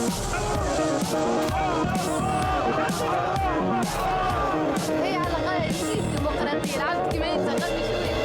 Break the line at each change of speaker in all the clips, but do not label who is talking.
هي على غاية ديمقراطية العبد كما يتغني شوية.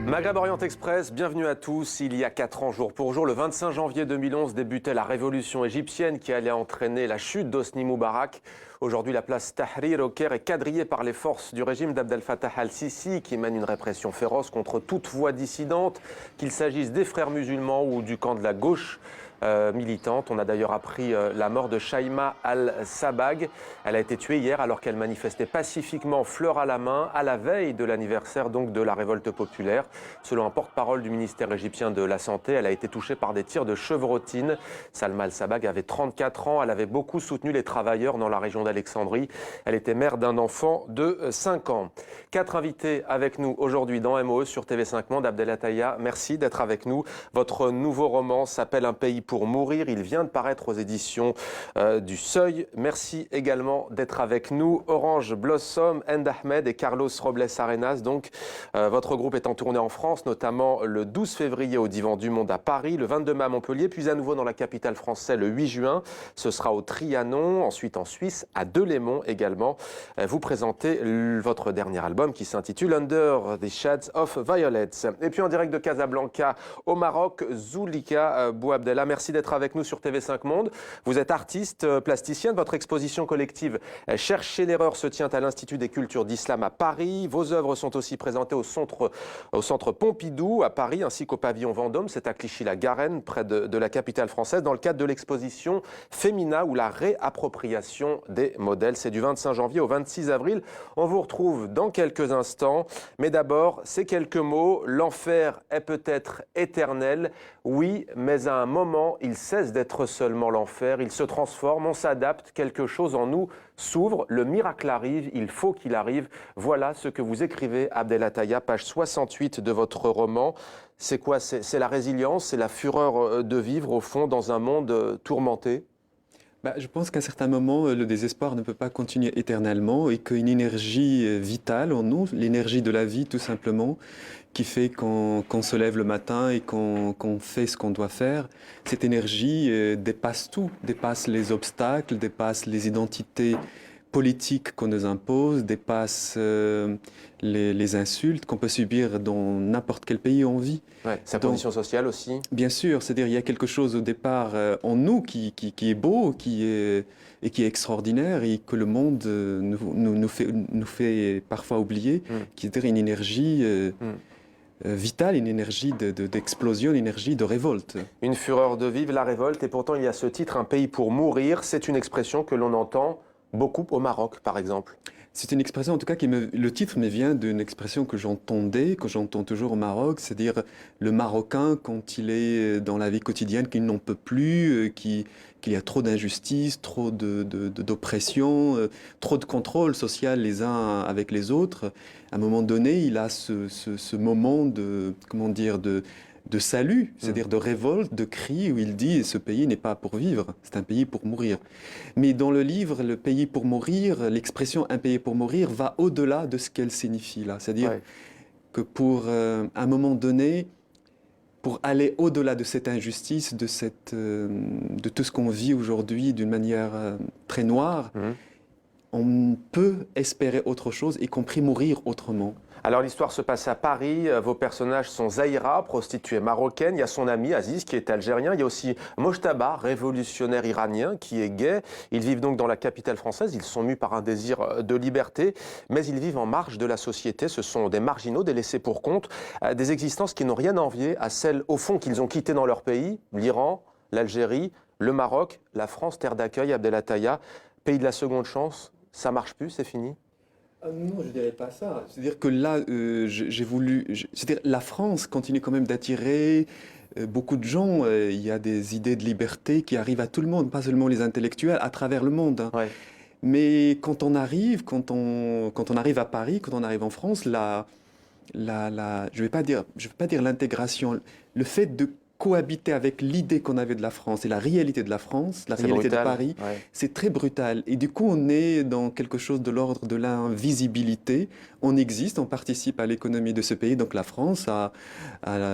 Maghreb Orient Express, bienvenue à tous. Il y a 4 ans, jour pour jour, le 25 janvier 2011, débutait la révolution égyptienne qui allait entraîner la chute d'Hosni Moubarak. Aujourd'hui, la place Tahrir au Caire est quadrillée par les forces du régime d'Abdel Fattah al-Sisi qui mène une répression féroce contre toute voix dissidente, qu'il s'agisse des frères musulmans ou du camp de la gauche militante. On a d'ailleurs appris la mort de Shaima al-Sabag. Elle a été tuée hier alors qu'elle manifestait pacifiquement, fleur à la main, à la veille de l'anniversaire donc de la révolte populaire. Selon un porte-parole du ministère égyptien de la Santé, elle a été touchée par des tirs de chevrotine. Salma al-Sabag avait 34 ans. Elle avait beaucoup soutenu les travailleurs dans la région d'Alexandrie. Elle était mère d'un enfant de 5 ans. 4 invités avec nous aujourd'hui dans MOE sur TV5 Monde. Abdel Attaya, merci d'être avec nous. Votre nouveau roman s'appelle Un pays pour mourir. Il vient de paraître aux éditions du Seuil. Merci également d'être avec nous. Orange Blossom, End Ahmed et Carlos Robles Arenas. Donc, votre groupe est en tournée en France, notamment le 12 février au Divan du Monde à Paris, le 22 mai à Montpellier, puis à nouveau dans la capitale française le 8 juin. Ce sera au Trianon, ensuite en Suisse, à Delémont également. Vous présentez votre dernier album qui s'intitule Under the Shades of Violets. Et puis en direct de Casablanca au Maroc, Zulika Bouabdella. Merci d'être avec nous sur TV5 Monde. Vous êtes artiste, plasticienne. Votre exposition collective Chercher l'erreur se tient à l'Institut des cultures d'islam à Paris. Vos œuvres sont aussi présentées au centre Pompidou à Paris ainsi qu'au pavillon Vendôme. C'est à Clichy-la-Garenne, près de la capitale française, dans le cadre de l'exposition Femina ou la réappropriation des modèles. C'est du 25 janvier au 26 avril. On vous retrouve dans quelques instants. Mais d'abord, ces quelques mots. L'enfer est peut-être éternel. Oui, mais à un moment, il cesse d'être seulement l'enfer. Il se transforme, on s'adapte, quelque chose en nous s'ouvre. Le miracle arrive, il faut qu'il arrive. Voilà ce que vous écrivez, Abdel Attaya, page 68 de votre roman. C'est quoi? C'est la résilience, c'est la fureur de vivre, au fond, dans un monde tourmenté?
Je pense qu'à certains moments, le désespoir ne peut pas continuer éternellement et qu'une énergie vitale en nous, l'énergie de la vie tout simplement, qui fait qu'on se lève le matin et qu'on fait ce qu'on doit faire, cette énergie dépasse tout, dépasse les obstacles, dépasse les identités politiques qu'on nous impose, dépasse les insultes qu'on peut subir dans n'importe quel pays où on vit.
Ouais, sa position sociale aussi.
Bien sûr, c'est-à-dire il y a quelque chose au départ en nous qui est beau, qui est extraordinaire et que le monde nous fait parfois oublier, qui est une énergie vitale, une énergie d'explosion, une énergie de révolte.
Une fureur de vivre, la révolte, et pourtant il y a ce titre, Un pays pour mourir. C'est une expression que l'on entend beaucoup au Maroc, par exemple.
C'est une expression, en tout cas, le titre me vient d'une expression que j'entendais, que j'entends toujours au Maroc, c'est-à-dire le Marocain, quand il est dans la vie quotidienne, qu'il n'en peut plus, qu'il y a trop d'injustice, trop d'oppression, trop de contrôle social les uns avec les autres. À un moment donné, il a ce moment de salut, c'est-à-dire de révolte, de cri, où il dit « ce pays n'est pas pour vivre, c'est un pays pour mourir ». Mais dans le livre, le pays pour mourir, l'expression « un pays pour mourir » va au-delà de ce qu'elle signifie là. C'est-à-dire que pour un moment donné, pour aller au-delà de cette injustice, de tout ce qu'on vit aujourd'hui d'une manière très noire, on peut espérer autre chose, y compris mourir autrement.
Alors l'histoire se passe à Paris, vos personnages sont Zahira, prostituée marocaine, il y a son ami Aziz qui est algérien, il y a aussi Mojtaba, révolutionnaire iranien qui est gay. Ils vivent donc dans la capitale française, ils sont mus par un désir de liberté, mais ils vivent en marge de la société, ce sont des marginaux, des laissés pour compte, des existences qui n'ont rien à envier à celles au fond qu'ils ont quittées dans leur pays, l'Iran, l'Algérie, le Maroc, la France, terre d'accueil, Abdel Attaya, pays de la seconde chance, ça marche plus, c'est fini?
Non, je ne dirais pas ça. C'est-à-dire que là, j'ai voulu... C'est-à-dire la France continue quand même d'attirer beaucoup de gens. Il y a des idées de liberté qui arrivent à tout le monde, pas seulement les intellectuels, à travers le monde. Hein.
Ouais.
Mais quand on arrive à Paris, quand on arrive en France, je vais pas dire l'intégration, le fait cohabiter avec l'idée qu'on avait de la France et la réalité de la France, la
C'est
réalité
brutal,
de Paris,
ouais.
c'est très brutal. Et du coup, on est dans quelque chose de l'ordre de l'invisibilité. On existe, on participe à l'économie de ce pays, donc la France, à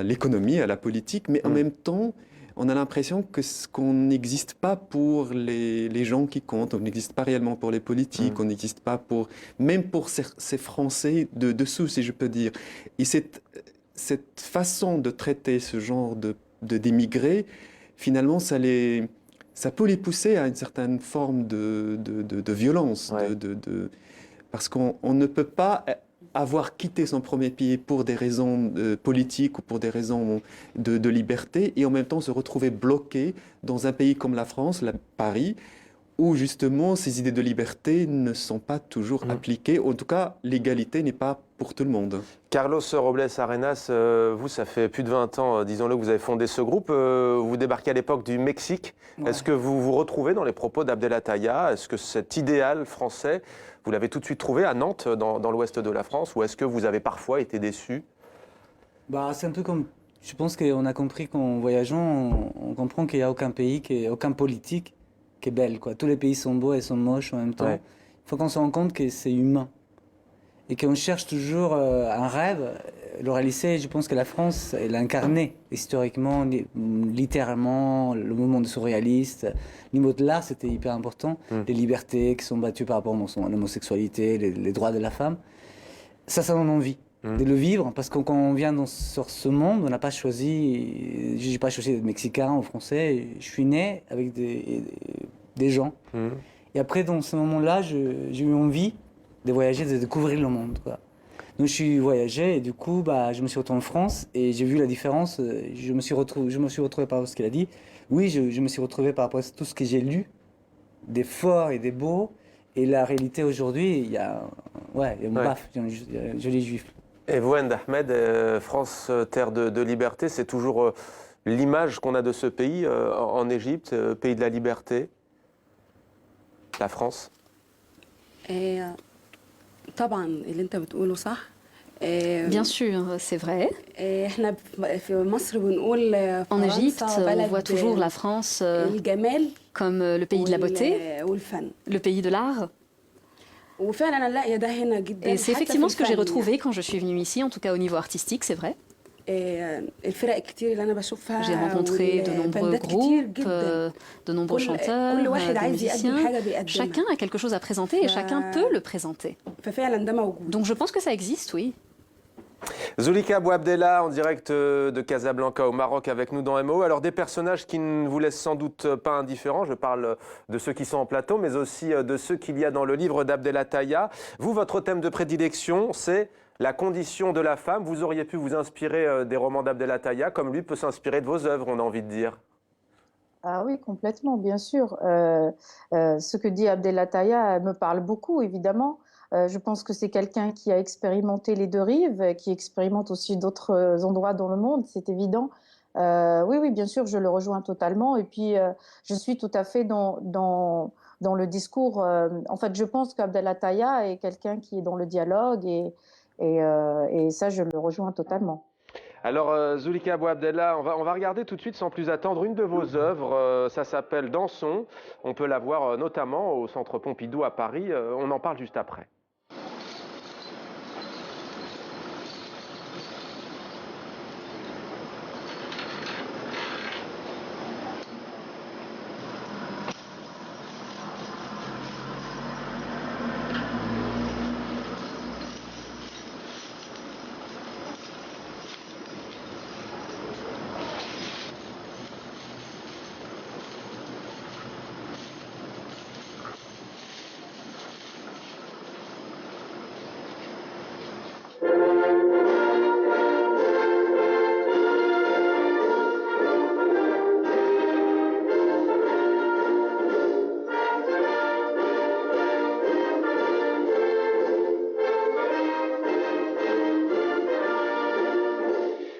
l'économie, à la politique, mais en
Mm.
même temps, on a l'impression qu'on n'existe pas pour les gens qui comptent, on n'existe pas réellement pour les politiques, on n'existe pas pour, même pour ces Français de dessous, si je peux dire. Et cette façon de traiter ce genre d'émigrés, finalement, ça peut les pousser à une certaine forme de violence,
Ouais.
parce qu'on ne peut pas avoir quitté son premier pays pour des raisons politiques ou pour des raisons de liberté et en même temps se retrouver bloqué dans un pays comme la France, Paris, où justement ces idées de liberté ne sont pas toujours appliquées. En tout cas, l'égalité n'est pas pour tout le monde.
Carlos Robles Arenas, vous, ça fait plus de 20 ans, disons-le, que vous avez fondé ce groupe. Vous débarquez à l'époque du Mexique.
Ouais.
Est-ce que vous vous retrouvez dans les propos d'Abdelataya? Est-ce que cet idéal français, vous l'avez tout de suite trouvé à Nantes, dans l'ouest de la France, ou est-ce que vous avez parfois été déçu?
Bah, c'est un peu comme. Je pense qu'on a compris qu'en voyageant, on comprend qu'il n'y a aucun pays, aucun politique qui est belle, quoi. Tous les pays sont beaux et sont moches en même temps.
Ouais.
Il faut qu'on se rende compte que c'est humain. Et qu'on cherche toujours un rêve. Le réaliser, je pense que la France, elle a incarné historiquement, littéralement, le mouvement de surréaliste. Au niveau de l'art, c'était hyper important. Les libertés qui sont battues par rapport à l'homosexualité, les droits de la femme. Ça donne envie de le vivre, parce que quand on vient sur ce monde, on n'a pas choisi, j'ai pas choisi d'être mexicain ou français, je suis né avec des gens. Et après, dans ce moment-là, j'ai eu envie de voyager, de découvrir le monde, quoi. Donc je suis voyagé et du coup, bah, je me suis retourné en France et j'ai vu la différence. Je me suis retrouvé par rapport à ce qu'il a dit. Oui, je me suis retrouvé par rapport à tout ce que j'ai lu, des forts et des beaux. Et la réalité aujourd'hui, il y a une baffe, il y a un joli juif.
Et vous, End Ahmed, France, terre de liberté, c'est toujours l'image qu'on a de ce pays en Égypte, pays de la liberté, la France.
طبعا اللي انت بتقوله صح.
Bien sûr, c'est vrai.
احنا في مصر بنقول
En Égypte,
فرنسا
on
بلد
voit toujours la France
الجمال
comme le pays de la beauté,
والفن.
le pays de l'art.
وفعلا انا لاقيه ده هنا جدا.
Et c'est
حتى
effectivement
في
ce que j'ai
الفن
retrouvé quand je suis venue ici, en tout cas au niveau artistique, c'est vrai.
الفرق الكتير اللي انا بشوفها.
J'ai rencontré de nombreux groupes, de nombreux chanteurs,
كل واحد
de
عايز يقدم
musiciens.
حاجه بيقدمها.
Chacun a quelque chose à présenter et chacun peut le présenter.
ففعلا ده موجود.
Donc je pense que ça existe, oui.
Zulika Bouabdella en direct de Casablanca au Maroc avec nous dans MO. Alors des personnages qui ne vous laissent sans doute pas indifférents. Je parle de ceux qui sont en plateau, mais aussi de ceux qu'il y a dans le livre d'Abdelataya. Vous, votre thème de prédilection, c'est la condition de la femme. Vous auriez pu vous inspirer des romans d'Abdelataya, comme lui peut s'inspirer de vos œuvres, on a envie de dire.
Ah oui, complètement, bien sûr. Ce que dit Abdelataya me parle beaucoup, évidemment. Je pense que c'est quelqu'un qui a expérimenté les deux rives, qui expérimente aussi d'autres endroits dans le monde, c'est évident. Oui, bien sûr, je le rejoins totalement. Et puis, je suis tout à fait dans le discours. En fait, je pense qu'Abdelataya est quelqu'un qui est dans le dialogue et ça, je le rejoins totalement.
Alors, Zulika Bouabdella, on va regarder tout de suite, sans plus attendre, une de vos œuvres. Ça s'appelle Dansons. On peut la voir notamment au Centre Pompidou à Paris. On en parle juste après.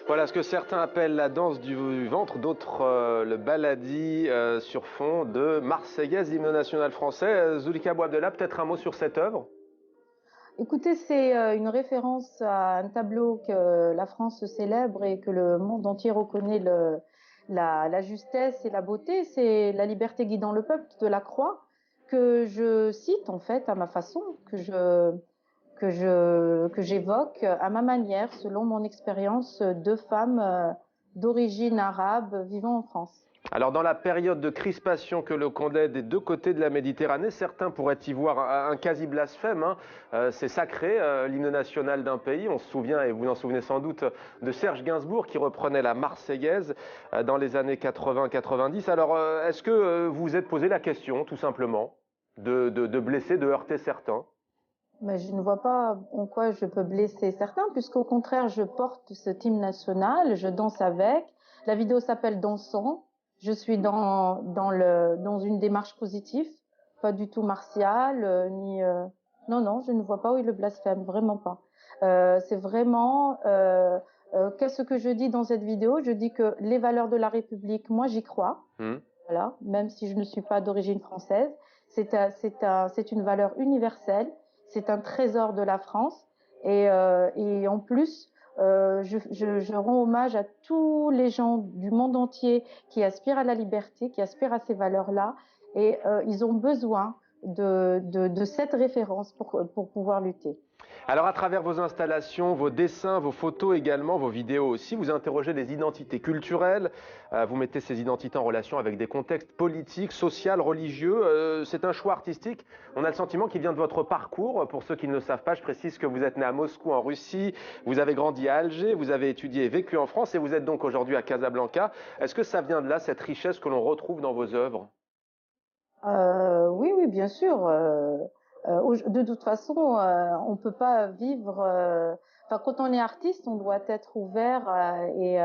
Voilà ce que certains appellent la danse du ventre, d'autres le baladi sur fond de Marseillaise, hymne national français. Zulika Bouabdella, peut-être un mot sur cette œuvre?
Écoutez, c'est une référence à un tableau que la France célèbre et que le monde entier reconnaît la justesse et la beauté, c'est la liberté guidant le peuple de Lacroix, que je cite en fait à ma façon, que j'évoque à ma manière, selon mon expérience de femme d'origine arabe vivant en France.
Alors dans la période de crispation que l'on connaît des deux côtés de la Méditerranée, certains pourraient y voir un quasi-blasphème. C'est sacré, l'hymne national d'un pays. On se souvient, et vous en souvenez sans doute, de Serge Gainsbourg qui reprenait la Marseillaise dans les années 80-90. Alors est-ce que vous vous êtes posé la question, tout simplement, de blesser, de heurter certains?
Mais je ne vois pas en quoi je peux blesser certains, puisqu'au contraire, je porte ce hymne national, je danse avec. La vidéo s'appelle Dansons. Je suis dans une démarche positive, pas du tout martiale, non, non, je ne vois pas où est le blasphème, vraiment pas. C'est vraiment, qu'est-ce que je dis dans cette vidéo? Je dis que les valeurs de la République, moi j'y crois, voilà, même si je ne suis pas d'origine française. C'est une valeur universelle, c'est un trésor de la France, et en plus, je rends hommage à tous les gens du monde entier qui aspirent à la liberté, qui aspirent à ces valeurs-là, et ils ont besoin de cette référence pour pouvoir lutter.
Alors à travers vos installations, vos dessins, vos photos également, vos vidéos aussi, vous interrogez les identités culturelles, vous mettez ces identités en relation avec des contextes politiques, sociaux, religieux. C'est un choix artistique. On a le sentiment qu'il vient de votre parcours. Pour ceux qui ne le savent pas, je précise que vous êtes né à Moscou en Russie, vous avez grandi à Alger, vous avez étudié et vécu en France et vous êtes donc aujourd'hui à Casablanca. Est-ce que ça vient de là, cette richesse que l'on retrouve dans vos œuvres?
Oui, oui, bien sûr. De toute façon, on peut pas vivre. Enfin, quand on est artiste, on doit être ouvert et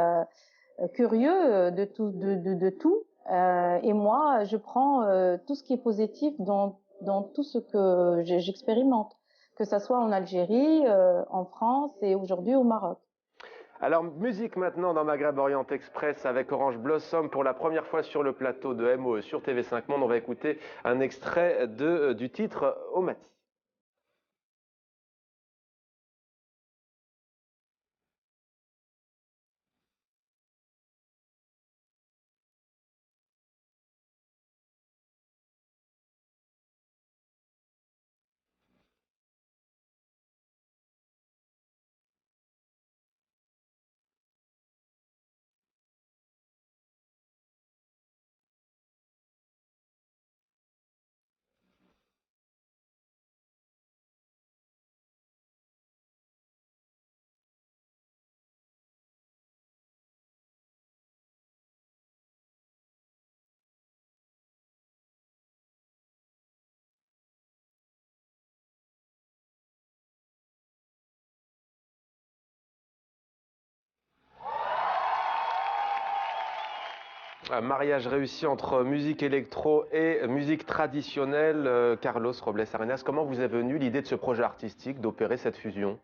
curieux de tout, de tout. Et moi, je prends tout ce qui est positif dans tout ce que j'expérimente, que ça soit en Algérie, en France et aujourd'hui au Maroc.
Alors, musique maintenant dans Maghreb Orient Express avec Orange Blossom pour la première fois sur le plateau de MOE sur TV5 Monde. On va écouter un extrait du titre Omati. Un mariage réussi entre musique électro et musique traditionnelle. Carlos Robles Arenas, comment vous est venue l'idée de ce projet artistique, d'opérer cette fusion?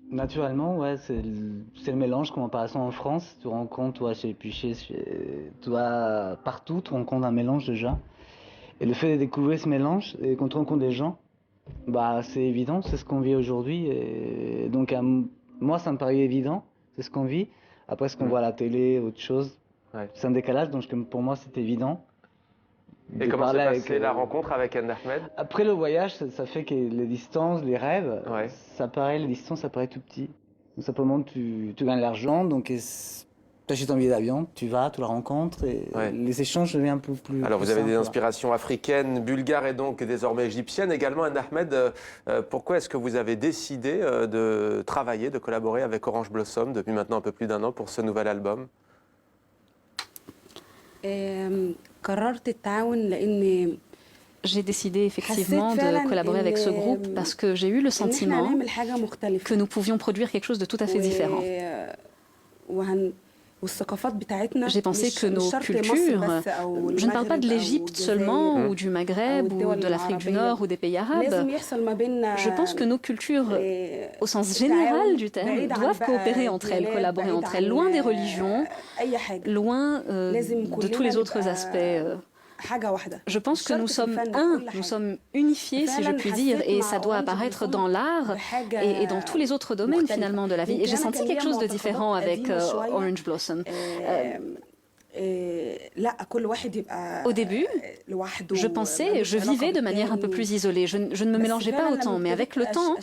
Naturellement, ouais, c'est le mélange, comme en passant en France. Tu rencontres, toi, chez Puchet, toi, partout, tu rencontres un mélange déjà. Et le fait de découvrir ce mélange, et quand tu rencontres des gens, bah, c'est évident, c'est ce qu'on vit aujourd'hui. Et donc, moi, ça me paraît évident, c'est ce qu'on vit. Après, ce qu'on voit à la télé, autre chose, c'est un décalage, donc pour moi, c'est évident.
Et comment s'est passée la rencontre avec Anne Ahmed?
Après le voyage, ça fait que les distances, les rêves, les distances, ça paraît tout petit. Donc simplement, tu gagnes l'argent, donc tu achètes un billet d'avion, tu vas, tu la rencontres, et les échanges deviennent un peu plus.
Alors vous avez
simples,
des inspirations africaines, bulgares et donc désormais égyptiennes. Également, Anne Ahmed, pourquoi est-ce que vous avez décidé de travailler, de collaborer avec Orange Blossom depuis maintenant un peu plus d'1 an pour ce nouvel album?
J'ai décidé effectivement de collaborer avec ce groupe parce que j'ai eu le sentiment que nous pouvions produire quelque chose de tout à fait différent. J'ai pensé que nos cultures, je ne parle pas de l'Égypte seulement, ou du Maghreb, ou de l'Afrique du Nord, ou des pays arabes. Je pense que nos cultures, au sens général du terme, doivent coopérer entre elles, collaborer entre elles, loin des religions, loin de tous les autres aspects Je pense que nous sommes nous sommes unifiés, si je puis dire, et ça doit apparaître dans l'art et dans tous les autres domaines finalement de la vie. Et j'ai senti quelque chose de différent avec Orange Blossom. Au début, je vivais de manière un peu plus isolée. Je ne me mélangeais pas autant. Mais avec le temps,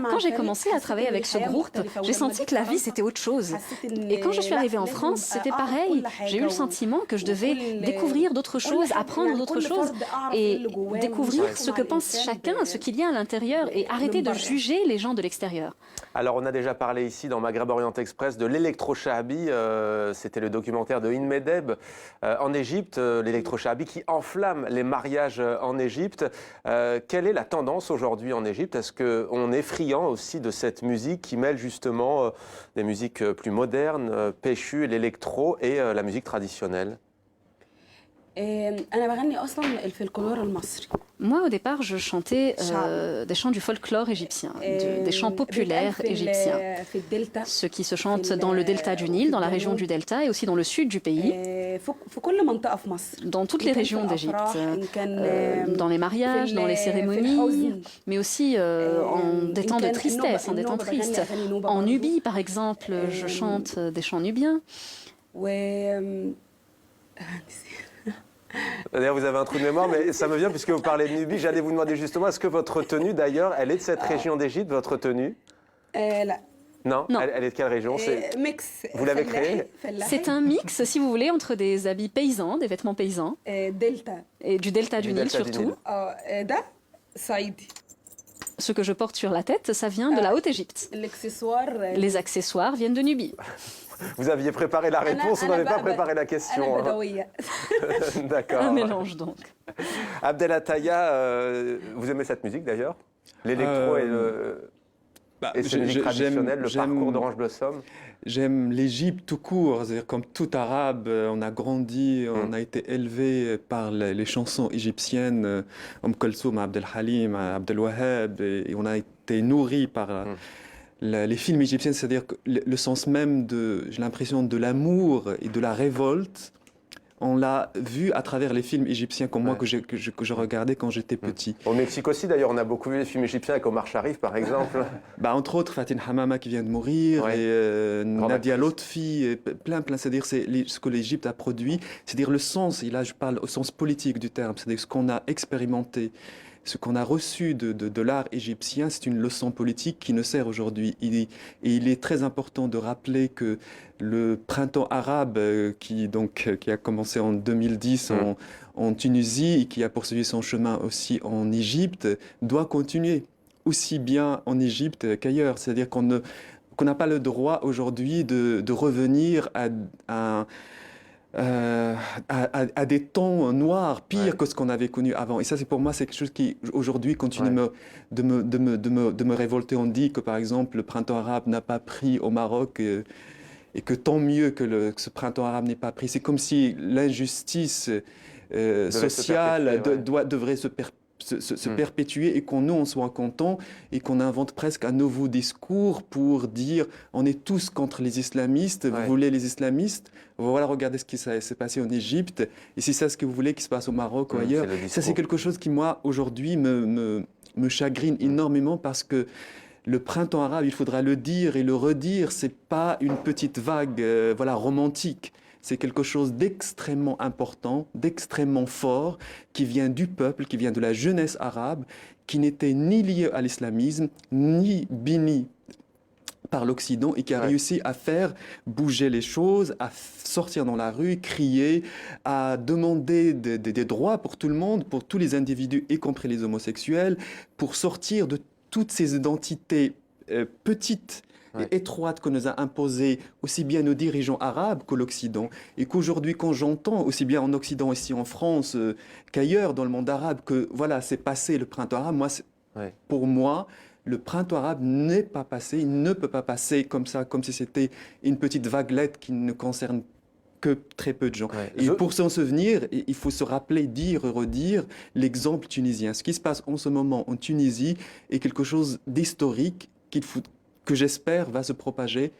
quand j'ai commencé à travailler avec ce groupe, j'ai senti que la vie, c'était autre chose. Et quand je suis arrivée en France, c'était pareil. J'ai eu le sentiment que je devais découvrir d'autres choses, apprendre d'autres choses et découvrir ce que pense chacun, ce qu'il y a à l'intérieur et arrêter de juger les gens de l'extérieur.
Alors, on a déjà parlé ici dans Maghreb Orient Express de l'électrochahabi. C'était le documentaire de Inmedeb en Égypte, l'électrochahabi qui enflamme les mariages en Égypte. Quelle est la tendance aujourd'hui en Égypte? Est-ce qu'on est friand aussi de cette musique qui mêle justement des musiques plus modernes, péchues, l'électro et la musique traditionnelle?
Moi, au départ, je chantais des chants du folklore égyptien, des chants populaires égyptiens, ceux qui se chantent dans le delta du Nil, dans la région du delta et aussi dans le sud du pays, dans toutes les régions d'Égypte, dans les mariages, dans les cérémonies, mais aussi en des temps de tristesse, en des temps tristes. En Nubie, par exemple, je chante des chants nubiens.
D'ailleurs, vous avez un trou de mémoire, mais ça me vient puisque vous parlez de Nubie. J'allais vous demander justement, est-ce que votre tenue, d'ailleurs, elle est de cette région d'Égypte, votre tenue? Non,
non.
Elle est de quelle région? Vous l'avez créée?
C'est un mix, si vous voulez, entre des habits paysans, des vêtements paysans, et du delta du Nil surtout. Ce que je porte sur la tête, ça vient de la Haute-Égypte. Les accessoires viennent de Nubie.
Vous aviez préparé la réponse, vous n'avez pas préparé la question. D'accord.
Un mélange donc.
Abdel Attaya, vous aimez cette musique d'ailleurs? L'électro et cette musique traditionnelle, le parcours d'Orange Blossom?
J'aime l'Égypte tout court, c'est-à-dire comme tout arabe, on a grandi, on a été élevé par les chansons égyptiennes, Kulthum, Abdel Halim, Abdel Wahab, et on a été nourri par les films égyptiens, c'est-à-dire que le sens même j'ai l'impression de l'amour et de la révolte. On l'a vu à travers les films égyptiens comme moi que je regardais quand j'étais petit.
Au Mexique aussi, d'ailleurs, on a beaucoup vu les films égyptiens avec Omar Sharif, par exemple.
Entre autres, Fatin Hamama qui vient de mourir, et Nadia Lotfi, et plein, c'est-à-dire ce que l'Égypte a produit, c'est-à-dire le sens, et là je parle au sens politique du terme, c'est-à-dire ce qu'on a expérimenté, ce qu'on a reçu de l'art égyptien, c'est une leçon politique qui nous sert aujourd'hui. Et il est très important de rappeler que le printemps arabe qui a commencé en 2010 en Tunisie et qui a poursuivi son chemin aussi en Égypte, doit continuer aussi bien en Égypte qu'ailleurs. C'est-à-dire qu'on n'a pas le droit aujourd'hui de revenir à des temps noirs, pires que ce qu'on avait connu avant. Et ça, pour moi, c'est quelque chose qui, aujourd'hui, continue de me révolter. On dit que, par exemple, le printemps arabe n'a pas pris au Maroc et que tant mieux que ce printemps arabe n'ait pas pris. C'est comme si l'injustice sociale devrait se perpétuer et qu'on on soit content et qu'on invente presque un nouveau discours pour dire on est tous contre les islamistes, vous voulez les islamistes, voilà, regardez ce qui s'est passé en Égypte et c'est ça ce que vous voulez qui se passe au Maroc ou ailleurs. Ça c'est quelque chose qui moi aujourd'hui me chagrine énormément parce que le printemps arabe, il faudra le dire et le redire, c'est pas une petite vague romantique. C'est quelque chose d'extrêmement important, d'extrêmement fort, qui vient du peuple, qui vient de la jeunesse arabe, qui n'était ni lié à l'islamisme, ni béni par l'Occident et qui a réussi à faire bouger les choses, à sortir dans la rue, crier, à demander des droits pour tout le monde, pour tous les individus, y compris les homosexuels, pour sortir de toutes ces identités petites et étroite que nous a imposé aussi bien nos dirigeants arabes que l'Occident. Et qu'aujourd'hui, quand j'entends, aussi bien en Occident, ici en France, qu'ailleurs dans le monde arabe, que voilà, c'est passé le printemps arabe, pour moi, le printemps arabe n'est pas passé, il ne peut pas passer comme ça, comme si c'était une petite vaguelette qui ne concerne que très peu de gens. Et pour s'en souvenir, il faut se rappeler, dire et redire l'exemple tunisien. Ce qui se passe en ce moment en Tunisie est quelque chose d'historique que j'espère va se propager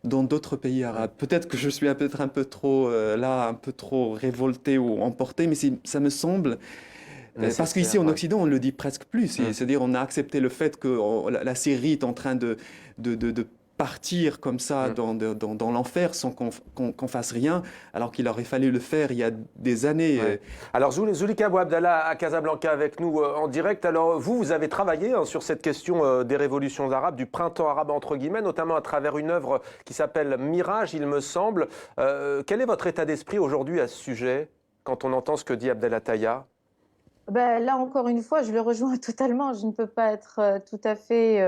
dans d'autres pays arabes. Peut-être que je suis peut-être un peu trop un peu trop révolté ou emporté, mais ça me semble. Parce qu'ici en Occident, on ne le dit presque plus. C'est-à-dire on a accepté le fait que la Syrie est en train de partir comme ça dans l'enfer sans qu'on fasse rien, alors qu'il aurait fallu le faire il y a des années.
Ouais. Alors Zulika Bouabdallah à Casablanca avec nous en direct. Alors vous avez travaillé sur cette question des révolutions arabes, du printemps arabe entre guillemets, notamment à travers une œuvre qui s'appelle Mirage, il me semble. Quel est votre état d'esprit aujourd'hui à ce sujet, quand on entend ce que dit Abdellahtaya ?
Ben, là, encore une fois, je le rejoins totalement. Je ne peux pas être tout à fait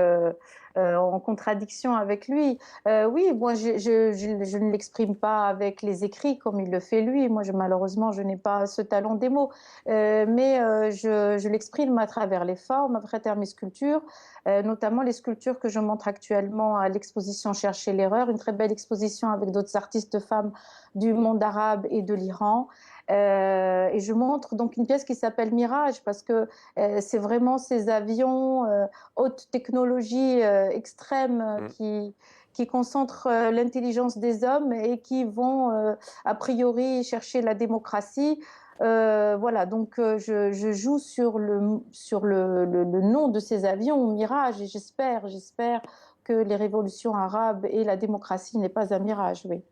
en contradiction avec lui. Oui, moi, je ne l'exprime pas avec les écrits comme il le fait lui. Moi, malheureusement, je n'ai pas ce talent des mots. Mais je l'exprime à travers les formes, à travers mes sculptures, notamment les sculptures que je montre actuellement à l'exposition Chercher l'erreur, une très belle exposition avec d'autres artistes femmes du monde arabe et de l'Iran. Et je montre donc une pièce qui s'appelle Mirage parce que c'est vraiment ces avions haute technologie extrême qui concentrent l'intelligence des hommes et qui vont a priori chercher la démocratie. Voilà, donc je joue sur le nom de ces avions, Mirage, et j'espère que les révolutions arabes et la démocratie n'est pas un mirage, oui.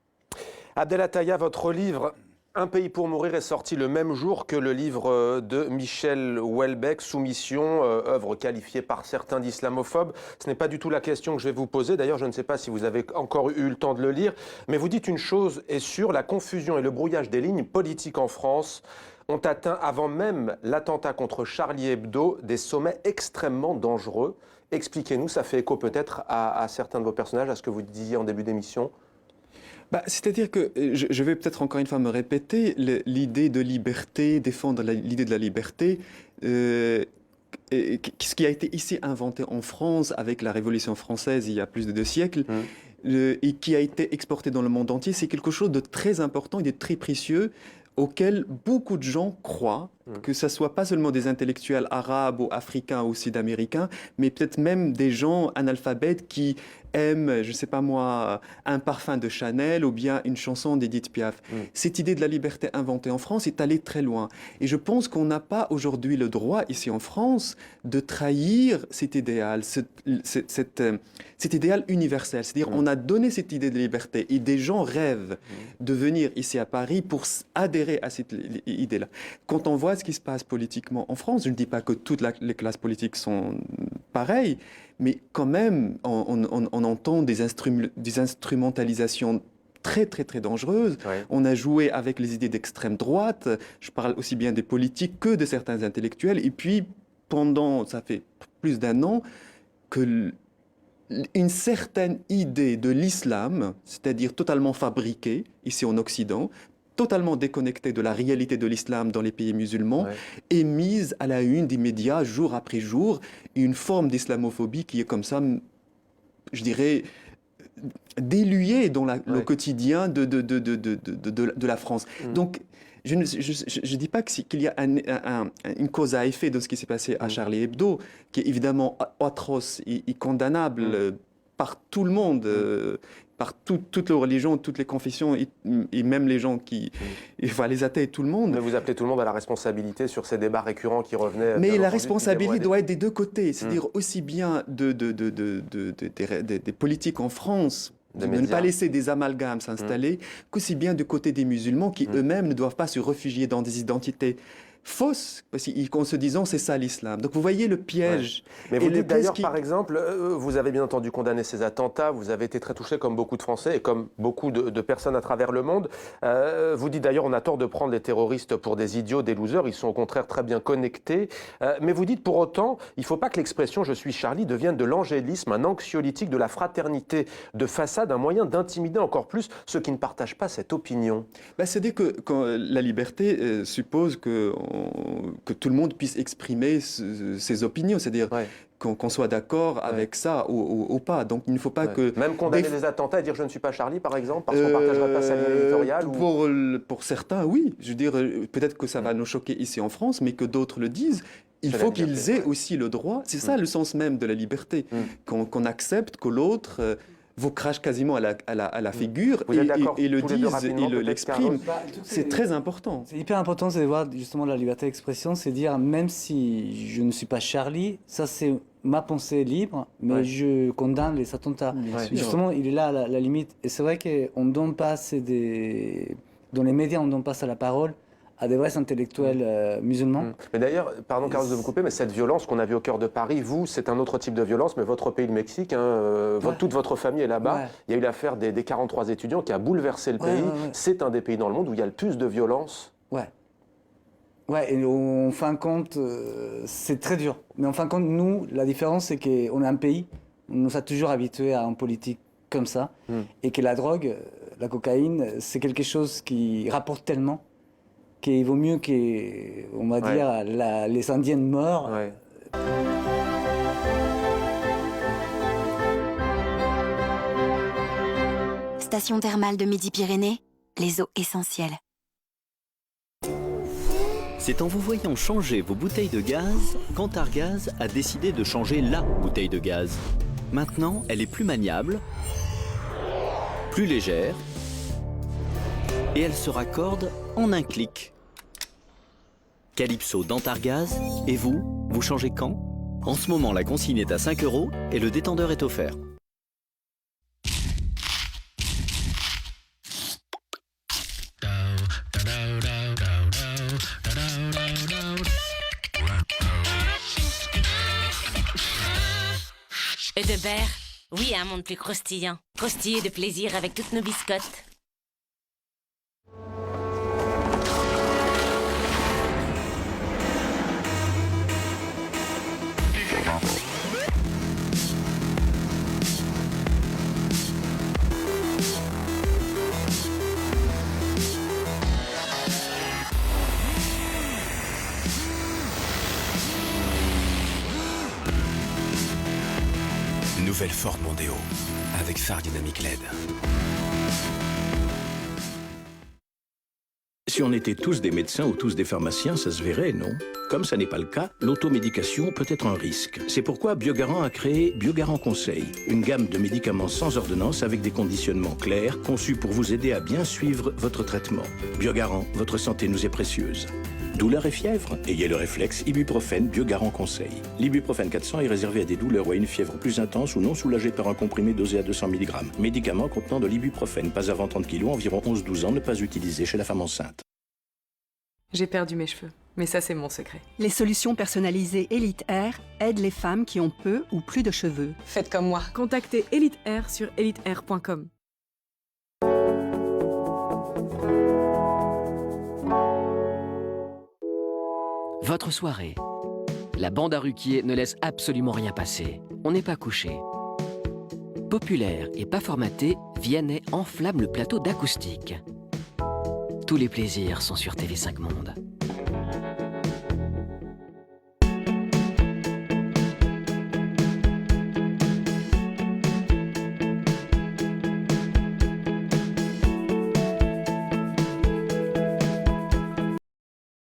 Abdellahtaya, votre livre Un pays pour mourir est sorti le même jour que le livre de Michel Houellebecq, Soumission, œuvre qualifiée par certains d'islamophobe. Ce n'est pas du tout la question que je vais vous poser. D'ailleurs, je ne sais pas si vous avez encore eu le temps de le lire. Mais vous dites une chose est sûre, la confusion et le brouillage des lignes politiques en France ont atteint, avant même l'attentat contre Charlie Hebdo, des sommets extrêmement dangereux. Expliquez-nous, ça fait écho peut-être à certains de vos personnages, à ce que vous disiez en début d'émission.
C'est-à-dire que, je vais peut-être encore une fois me répéter, l'idée de liberté, défendre l'idée de la liberté, ce qui a été ici inventé en France avec la Révolution française il y a plus de 2 siècles, et qui a été exporté dans le monde entier, c'est quelque chose de très important et de très précieux auquel beaucoup de gens croient, que ce soit pas seulement des intellectuels arabes ou africains ou sud-américains, mais peut-être même des gens analphabètes qui aiment, je ne sais pas moi, un parfum de Chanel ou bien une chanson d'Edith Piaf. Cette idée de la liberté inventée en France est allée très loin. Et je pense qu'on n'a pas aujourd'hui le droit, ici en France, de trahir cet idéal, cet idéal universel. C'est-à-dire on a donné cette idée de liberté et des gens rêvent de venir ici à Paris pour adhérer à cette idée-là. Quand on voit ce qui se passe politiquement en France, je ne dis pas que toutes les classes politiques sont pareilles, mais quand même, on entend des instrumentalisations très, très, très dangereuses. Ouais. On a joué avec les idées d'extrême droite. Je parle aussi bien des politiques que de certains intellectuels. Et puis, ça fait plus d'1 an, que une certaine idée de l'islam, c'est-à-dire totalement fabriquée, ici en Occident, totalement déconnectée de la réalité de l'islam dans les pays musulmans, est mise à la une des médias jour après jour, une forme d'islamophobie qui est comme ça, je dirais, diluée dans le quotidien de la France. Donc, je ne dis pas qu'il y a une cause à effet de ce qui s'est passé à Charlie Hebdo, qui est évidemment atroce et condamnable par tout le monde, par toutes les religions, toutes les confessions, et même les gens les athées, tout le monde.
Mais vous appelez tout le monde à la responsabilité sur ces débats récurrents qui revenaient.
Mais la responsabilité doit être des 2 côtés, c'est-à-dire aussi bien des politiques en France, de ne pas laisser des amalgames s'installer, qu'aussi bien du côté des musulmans qui eux-mêmes ne doivent pas se réfugier dans des identités fausses, parce qu'en se disant c'est ça l'islam. Donc vous voyez le piège.
Mais vous dites d'ailleurs, par exemple, vous avez bien entendu condamné ces attentats, vous avez été très touché comme beaucoup de Français et comme beaucoup de personnes à travers le monde. Vous dites d'ailleurs, on a tort de prendre les terroristes pour des idiots, des losers, ils sont au contraire très bien connectés. Mais vous dites pour autant, il ne faut pas que l'expression « je suis Charlie » devienne de l'angélisme, un anxiolytique de la fraternité de façade, un moyen d'intimider encore plus ceux qui ne partagent pas cette opinion.
C'est-à-dire que la liberté suppose que tout le monde puisse exprimer ses opinions, c'est-à-dire qu'on soit d'accord avec ça ou pas. Donc il ne faut pas que...
Même condamner des attentats et dire « je ne suis pas Charlie » par exemple, parce qu'on ne partagerait pas sa ligne éditoriale
pour certains, oui. Je veux dire, peut-être que ça va nous choquer ici en France, mais que d'autres le disent. Il faut qu'ils aient aussi le droit, c'est ça le sens même de la liberté, qu'on accepte que l'autre vous crache quasiment à la figure
Vous êtes d'accord
et le
tous les deux
disent
rapidement,
et
peut-être,
l'expriment.
Carlos
C'est très important.
C'est hyper important, c'est de voir justement la liberté d'expression, c'est dire même si je ne suis pas Charlie, ça c'est ma pensée libre, mais
Ouais.
je condamne les attentats.
Bien sûr.
Justement, il est là la limite. Et c'est vrai qu'on donne pas dans les médias, on donne pas la parole à des vrais intellectuels musulmans.
Mais d'ailleurs, pardon Carlos de me couper, mais cette violence qu'on a vue au cœur de Paris, vous, c'est un autre type de violence, mais votre pays, le Mexique, hein, toute votre famille est là-bas.
Ouais.
Il y a eu l'affaire des 43 étudiants qui a bouleversé le pays.
Ouais.
C'est un des pays dans le monde où il y a le plus de violence.
Ouais. Ouais, et en fin de compte, c'est très dur. Mais en fin de compte, nous, la différence, c'est qu'on est un pays, on nous a toujours habitués à une politique comme ça, et que la drogue, la cocaïne, c'est quelque chose qui rapporte tellement qu'il vaut mieux que, on va dire, les Indiennes morts.
Ouais.
Station thermale de Midi-Pyrénées, les eaux essentielles.
C'est en vous voyant changer vos bouteilles de gaz qu'Antargaz a décidé de changer la bouteille de gaz. Maintenant, elle est plus maniable, plus légère, et elle se raccorde en un clic. Calypso d'Antargaz, et vous, vous changez quand? En ce moment, la consigne est à 5 € et le détendeur est offert.
Et de verre, oui, un monde plus croustillant. Croustiller de plaisir avec toutes nos biscottes.
Nouvelle Ford Mondeo avec phare dynamique LED.
Si on était tous des médecins ou tous des pharmaciens, ça se verrait, non? Comme ça n'est pas le cas, l'automédication peut être un risque. C'est pourquoi Biogarant a créé Biogarant Conseil, une gamme de médicaments sans ordonnance avec des conditionnements clairs, conçus pour vous aider à bien suivre votre traitement. Biogarant, votre santé nous est précieuse. Douleur et fièvre? Ayez le réflexe Ibuprofène Biogarant Conseil. L'ibuprofène 400 est réservé à des douleurs ou à une fièvre plus intense ou non soulagée par un comprimé dosé à 200 mg. Médicament contenant de l'ibuprofène, pas avant 30 kg, environ 11-12 ans, ne pas utilisé chez la femme enceinte.
J'ai perdu mes cheveux, mais ça c'est mon secret.
Les solutions personnalisées Elite Air aident les femmes qui ont peu ou plus de cheveux.
Faites comme moi. Contactez Elite Air sur eliteair.com.
Votre soirée. La bande à Ruquier ne laisse absolument rien passer. On n'est pas couché. Populaire et pas formaté, Vianney enflamme le plateau d'acoustique. Tous les plaisirs sont sur TV5 Monde.